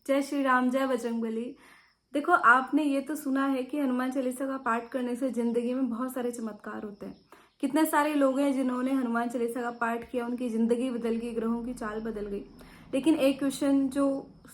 जय श्री राम, जय बजरंगबली। देखो, आपने ये तो सुना है कि हनुमान चालीसा का पाठ करने से जिंदगी में बहुत सारे चमत्कार होते हैं। कितने सारे लोग हैं जिन्होंने हनुमान चालीसा का पाठ किया, उनकी जिंदगी बदल गई, ग्रहों की चाल बदल गई। लेकिन एक क्वेश्चन जो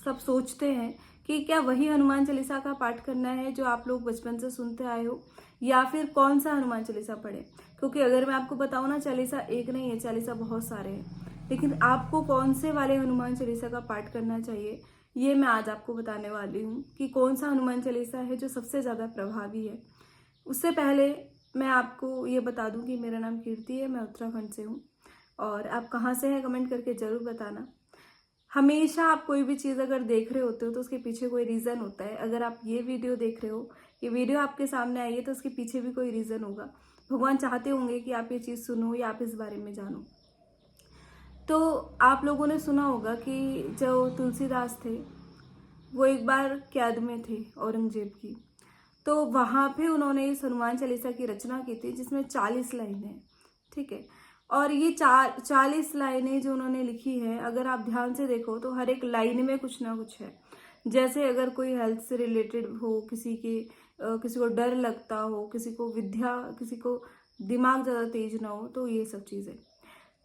सब सोचते हैं कि क्या वही हनुमान चालीसा का पाठ करना है जो आप लोग बचपन से सुनते आए हो, या फिर कौन सा हनुमान चालीसा पढ़े? क्योंकि अगर मैं आपको बताऊं ना, चालीसा एक नहीं है, चालीसा बहुत सारे हैं। लेकिन आपको कौन से वाले हनुमान चालीसा का पाठ करना चाहिए, ये मैं आज आपको बताने वाली हूँ कि कौन सा हनुमान चालीसा है जो सबसे ज़्यादा प्रभावी है। उससे पहले मैं आपको ये बता दूं कि मेरा नाम कीर्ति है, मैं उत्तराखंड से हूँ। और आप कहाँ से हैं कमेंट करके ज़रूर बताना। हमेशा आप कोई भी चीज़ अगर देख रहे होते हो तो उसके पीछे कोई रीज़न होता है। अगर आप ये वीडियो देख रहे हो, ये वीडियो आपके सामने आई है, तो उसके पीछे भी कोई रीज़न होगा। भगवान चाहते होंगे कि आप ये चीज़ सुनो या आप इस बारे में जानो। तो आप लोगों ने सुना होगा कि जो तुलसीदास थे, वो एक बार कैद में थे औरंगजेब की। तो वहाँ पे उन्होंने इस हनुमान चालीसा की रचना की थी, जिसमें 40 लाइनें हैं। ठीक है। और ये 40 लाइनें जो उन्होंने लिखी है, अगर आप ध्यान से देखो तो हर एक लाइन में कुछ ना कुछ है। जैसे अगर कोई हेल्थ से रिलेटेड हो, किसी को डर लगता हो, किसी को विद्या, किसी को दिमाग ज़्यादा तेज ना हो, तो ये सब चीज़ें।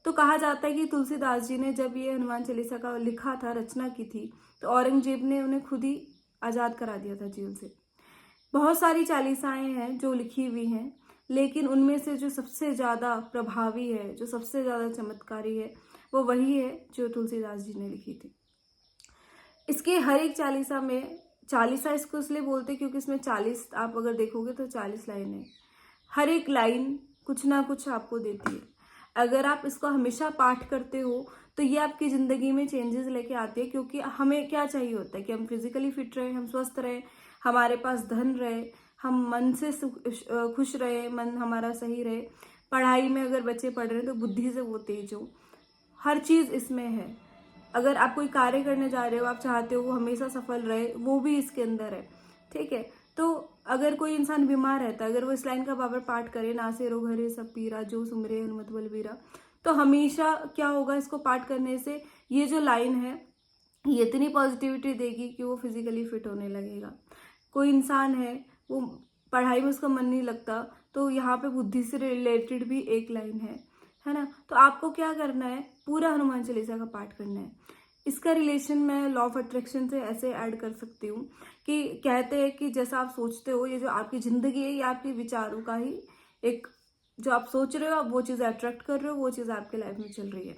तो कहा जाता है कि तुलसीदास जी ने जब ये हनुमान चालीसा का लिखा था, रचना की थी, तो औरंगजेब ने उन्हें खुद ही आज़ाद करा दिया था जेल से। बहुत सारी चालीसाएं हैं जो लिखी हुई हैं, लेकिन उनमें से जो सबसे ज़्यादा प्रभावी है, जो सबसे ज़्यादा चमत्कारी है, वो वही है जो तुलसीदास जी ने लिखी थी। इसके हर एक चालीसा में, चालीसा इसको इसलिए बोलते क्योंकि इसमें 40, आप अगर देखोगे तो 40 लाइन है। हर एक लाइन कुछ ना कुछ आपको देती है। अगर आप इसको हमेशा पाठ करते हो तो ये आपकी ज़िंदगी में चेंजेस लेके आती है। क्योंकि हमें क्या चाहिए होता है कि हम फिजिकली फिट रहें, हम स्वस्थ रहें, हमारे पास धन रहे, हम मन से खुश रहे, मन हमारा सही रहे। पढ़ाई में अगर बच्चे पढ़ रहे हैं तो बुद्धि से वो तेज हो। हर चीज़ इसमें है। अगर आप कोई कार्य करने जा रहे हो, आप चाहते हो वो हमेशा सफल रहे, वो भी इसके अंदर है। ठीक है। तो अगर कोई इंसान बीमार रहता है, अगर वो इस लाइन का बाबर पाठ करे, नासे रोग हरे सब पीरा, जो सुमरे हनुमत बलबीरा, तो हमेशा क्या होगा, इसको पाठ करने से ये जो लाइन है, ये इतनी पॉजिटिविटी देगी कि वो फिजिकली फिट होने लगेगा। कोई इंसान है, वो पढ़ाई में उसका मन नहीं लगता, तो यहाँ पे बुद्धि से रिलेटेड भी एक लाइन है ना। तो आपको क्या करना है, पूरा हनुमान चालीसा का पाठ करना है। इसका रिलेशन मैं लॉ ऑफ अट्रैक्शन से ऐसे ऐड कर सकती हूँ कि कहते हैं कि जैसा आप सोचते हो, ये जो आपकी जिंदगी है, ये आपके विचारों का ही एक, जो आप सोच रहे हो, आप वो चीज़ अट्रैक्ट कर रहे हो, वो चीज़ आपके लाइफ में चल रही है।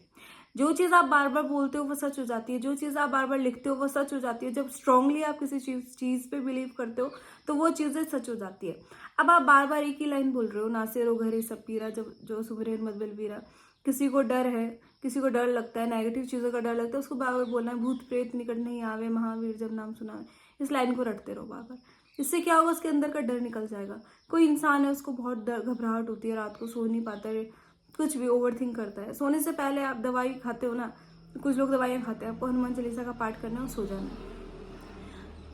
जो चीज़ आप बार बार बोलते हो वो सच हो जाती है, जो चीज़ आप बार बार लिखते हो वो सच हो जाती है। जब स्ट्रांगली आप किसी चीज़ पे बिलीव करते हो तो वो चीज़ें सच हो जाती है। अब आप बार बार एक ही लाइन बोल रहे हो, नासे रो घरे सब पीरा, जब जो सुमरे मत बलबीरा। किसी को डर है, किसी को डर लगता है, नेगेटिव चीज़ों का डर लगता है, उसको बार बार बोलना है, भूत प्रेत निकट नहीं आवे, महावीर जब नाम सुना। इस लाइन को रटते रहो बार बार। इससे क्या होगा, उसके अंदर का डर निकल जाएगा। कोई इंसान है, उसको बहुत डर, घबराहट होती है, रात को सो नहीं पाता है, कुछ भी ओवर थिंक करता है। सोने से पहले आप दवाई खाते हो ना, कुछ लोग दवाइयाँ खाते हैं, आपको हनुमान चालीसा का पाठ करना है और सो जाना है।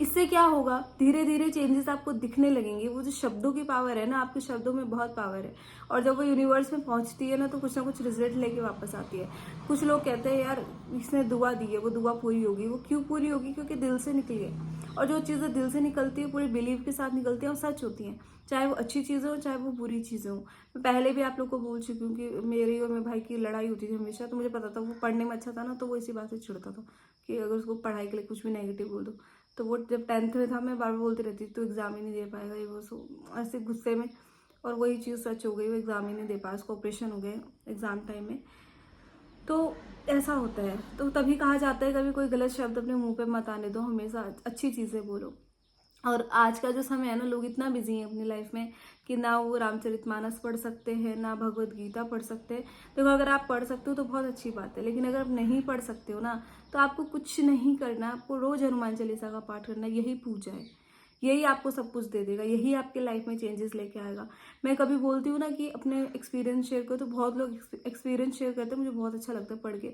इससे क्या होगा, धीरे धीरे चेंजेस आपको दिखने लगेंगे। वो जो शब्दों की पावर है ना, आपके शब्दों में बहुत पावर है। और जब वो यूनिवर्स में पहुंचती है ना, तो कुछ ना कुछ रिजल्ट लेके वापस आती है। कुछ लोग कहते हैं यार, इसने दुआ दी है, वो दुआ पूरी होगी। वो क्यों पूरी होगी? क्योंकि दिल से निकली है। और जो चीज़ें दिल से निकलती है, पूरे बिलीव के साथ निकलती है, और सच होती हैं। चाहे वो अच्छी चीज़ें हो, चाहे वो बुरी चीज़ें हो। मैं पहले भी आप लोग को बोल चुकी हूँ कि मेरी और मेरे भाई की लड़ाई होती थी हमेशा। तो मुझे पता था वो पढ़ने में अच्छा था ना, तो वो इसी बात से चिढ़ता था कि अगर उसको पढ़ाई के लिए कुछ भी नेगेटिव बोल दो। तो वो जब 10th में था, मैं बार बार बोलती रहती थी, तो एग्ज़ाम ही नहीं दे पाएगा, ये वो सो, ऐसे गुस्से में। और वही चीज़ सच हो गई, वो एग्ज़ाम ही नहीं दे पाया, उसको ऑपरेशन हो गया एग्ज़ाम टाइम में। तो ऐसा होता है। तो तभी कहा जाता है, कभी कोई गलत शब्द अपने मुंह पे मत आने दो, हमेशा अच्छी चीज़ें बोलो। और आज का जो समय है ना, लोग इतना बिजी हैं अपनी लाइफ में कि ना वो रामचरितमानस पढ़ सकते हैं, ना भगवत गीता पढ़ सकते हैं। देखो, अगर आप पढ़ सकते हो तो बहुत अच्छी बात है, लेकिन अगर आप नहीं पढ़ सकते हो ना, तो आपको कुछ नहीं करना, आपको रोज हनुमान चालीसा का पाठ करना, यही पूजा है। यही आपको सब कुछ दे देगा, यही आपके लाइफ में चेंजेस लेके आएगा। मैं कभी बोलती हूँ ना कि अपने एक्सपीरियंस शेयर करो, तो बहुत लोग एक्सपीरियंस शेयर करते हैं, मुझे बहुत अच्छा लगता है पढ़ के।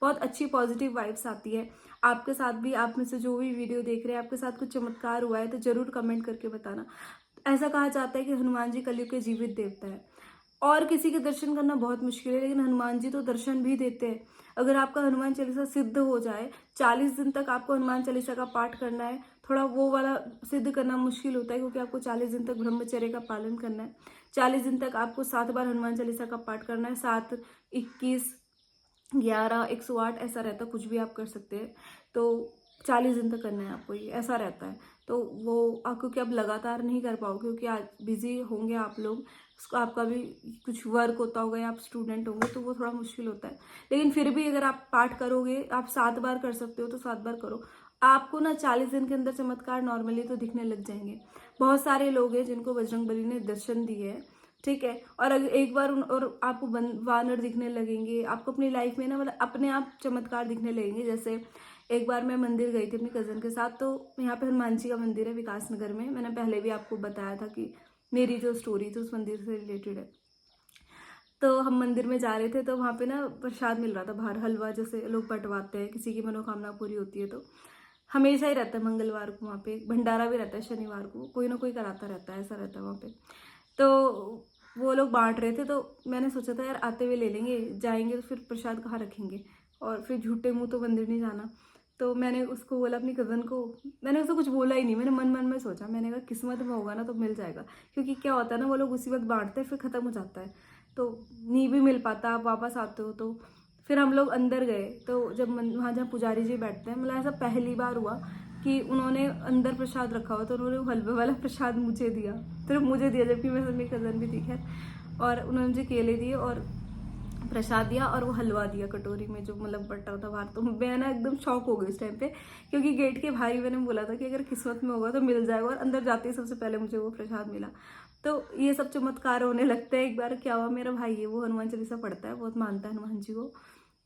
बहुत अच्छी पॉजिटिव वाइब्स आती है। आपके साथ भी, आप में से जो भी वीडियो देख रहे हैं, आपके साथ कुछ चमत्कार हुआ है तो जरूर कमेंट करके बताना। ऐसा कहा जाता है कि हनुमान जी कलयुग के जीवित देवता है। और किसी के दर्शन करना बहुत मुश्किल है, लेकिन हनुमान जी तो दर्शन भी देते हैं। अगर आपका हनुमान चालीसा सिद्ध हो जाए, 40 दिन तक आपको हनुमान चालीसा का पाठ करना है। थोड़ा वो वाला सिद्ध करना मुश्किल होता है, क्योंकि आपको 40 दिन तक ब्रह्मचर्य का पालन करना है। 40 दिन तक आपको 7 बार हनुमान चालीसा का पाठ करना है। 7, 21, 11, 108 ऐसा रहता है, कुछ भी आप कर सकते हैं। तो 40 दिन तक करना है आपको, ये ऐसा रहता है। तो वो क्योंकि आप लगातार नहीं कर पाओगे, क्योंकि आज बिजी होंगे आप लोग, उसको आपका भी कुछ वर्क होता होगा या आप स्टूडेंट होंगे, तो वो थोड़ा मुश्किल होता है। लेकिन फिर भी अगर आप पाठ करोगे, आप 7 बार कर सकते हो तो 7 बार करो। आपको ना 40 दिन के अंदर चमत्कार नॉर्मली तो दिखने लग जाएंगे। बहुत सारे लोग हैं जिनको बजरंगबली ने दर्शन दिए हैं, ठीक है। और अगर एक बार और आपको वानर दिखने लगेंगे, आपको अपनी लाइफ में ना मतलब अपने आप चमत्कार दिखने लगेंगे। जैसे एक बार मैं मंदिर गई थी अपनी कज़न के साथ, तो यहाँ पे हनुमान जी का मंदिर है विकास नगर में। मैंने पहले भी आपको बताया था कि मेरी जो स्टोरी थी उस मंदिर से रिलेटेड है। तो हम मंदिर में जा रहे थे, तो वहाँ पे ना प्रसाद मिल रहा था बाहर, हलवा जैसे लोग बंटवाते हैं, किसी की मनोकामना पूरी होती है तो हमेशा ही रहता है। मंगलवार को वहाँ पे भंडारा भी रहता है, शनिवार को कोई ना कोई कराता रहता है, ऐसा रहता है वहाँ पे। तो वो लोग बांट रहे थे, तो मैंने सोचा था यार आते हुए ले लेंगे, जाएंगे तो फिर प्रसाद कहाँ रखेंगे, और फिर झूठे मुंह तो मंदिर नहीं जाना। तो मैंने उसको बोला, अपनी कज़न को, मैंने उसको कुछ बोला ही नहीं, मैंने मन मन में सोचा, मैंने कहा किस्मत में होगा ना तो मिल जाएगा। क्योंकि क्या होता है ना, वो लोग उसी वक्त बांटते हैं, फिर ख़त्म हो जाता है, तो नहीं भी मिल पाता, आप वापस आते हो। तो फिर हम लोग अंदर गए, तो जब वहाँ जहाँ पुजारी जी बैठते हैं, मतलब ऐसा पहली बार हुआ कि उन्होंने अंदर प्रसाद रखा हुआ, तो उन्होंने हलवे वाला प्रसाद मुझे दिया, सिर्फ मुझे दिया, जबकि मैं मेरी कज़न भी थी खैर। और उन्होंने मुझे केले दिए और प्रसाद दिया, और वो हलवा दिया कटोरी में, जो मतलब बट रहा था बाहर। तो मैं ना एकदम शॉक हो गई उस टाइम पे, क्योंकि गेट के भाई मैंने बोला था कि अगर किस्मत में होगा तो मिल जाएगा, और अंदर जाते ही सबसे पहले मुझे वो प्रसाद मिला। तो ये सब चमत्कार होने लगते हैं। एक बार क्या हुआ, मेरा भाई है वो हनुमान चालीसा पढ़ता है, बहुत मानता है हनुमान जी को।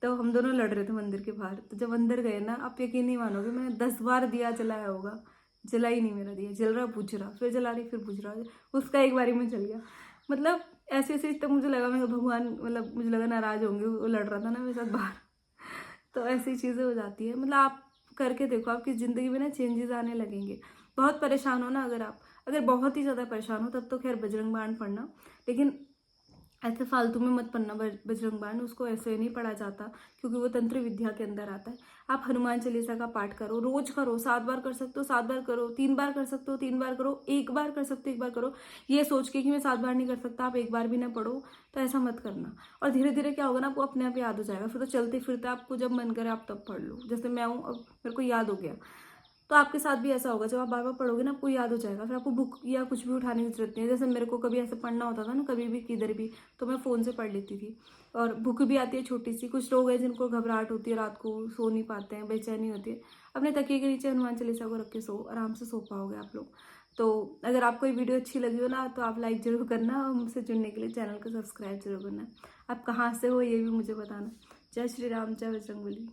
तो हम दोनों लड़ रहे थे मंदिर के बाहर। तो जब अंदर गए ना, आप यकीन नहीं मानोगे, मैंने 10 बार दिया जलाया होगा, जला ही नहीं मेरा दिया, जल रहा बुझ रहा, फिर जला रही फिर बुझ रहा, उसका एक बारी में जल गया। मतलब ऐसे ऐसे तब मुझे लगा, मैं भगवान मतलब मुझे लगा नाराज होंगे, वो लड़ रहा था ना मेरे साथ बाहर। तो ऐसी चीज़ें हो जाती है। मतलब आप करके देखो, आपकी ज़िंदगी में ना चेंजेस आने लगेंगे। बहुत परेशान हो ना, अगर बहुत ही ज़्यादा परेशान हो, तब तो खैर बजरंग बाण पढ़ना, लेकिन ऐसे फालतू में मत पढ़ना बजरंग बाण, उसको ऐसे नहीं पढ़ा जाता, क्योंकि वो तंत्र विद्या के अंदर आता है। आप हनुमान चालीसा का पाठ करो, रोज करो, 7 बार कर सकते हो 7 बार करो, 3 बार कर सकते हो 3 बार करो, 1 बार कर सकते हो 1 बार करो। ये सोच के कि मैं 7 बार नहीं कर सकता, आप 1 बार भी ना पढ़ो, तो ऐसा मत करना। और धीरे धीरे क्या होगा ना, आपको अपने आप याद हो जाएगा, फिर तो चलते फिरते आपको जब मन करे आप तब पढ़ लो। जैसे मैं हूँ, अब मेरे को याद हो गया, तो आपके साथ भी ऐसा होगा, जब आप बार बार पढ़ोगे ना आपको याद हो जाएगा, फिर आपको बुक या कुछ भी उठाने की जरूरत नहीं है। जैसे मेरे को कभी ऐसे पढ़ना होता था ना, कभी भी किधर भी, तो मैं फ़ोन से पढ़ लेती थी। और बुक भी आती है छोटी सी। कुछ लोग हैं जिनको घबराहट होती है, रात को सो नहीं पाते हैं, बेचैनी होती है, अपने तकिए के नीचे हनुमान चालीसा को रख के सो, आराम से सो पाओगे आप लोग। तो अगर आपको ये वीडियो अच्छी लगी हो ना, तो आप लाइक जरूर करना, और मुझसे जुड़ने के लिए चैनल को सब्सक्राइब जरूर करना। आप कहाँ से हो ये भी मुझे बताना। जय श्री राम, जय बजरंगबली।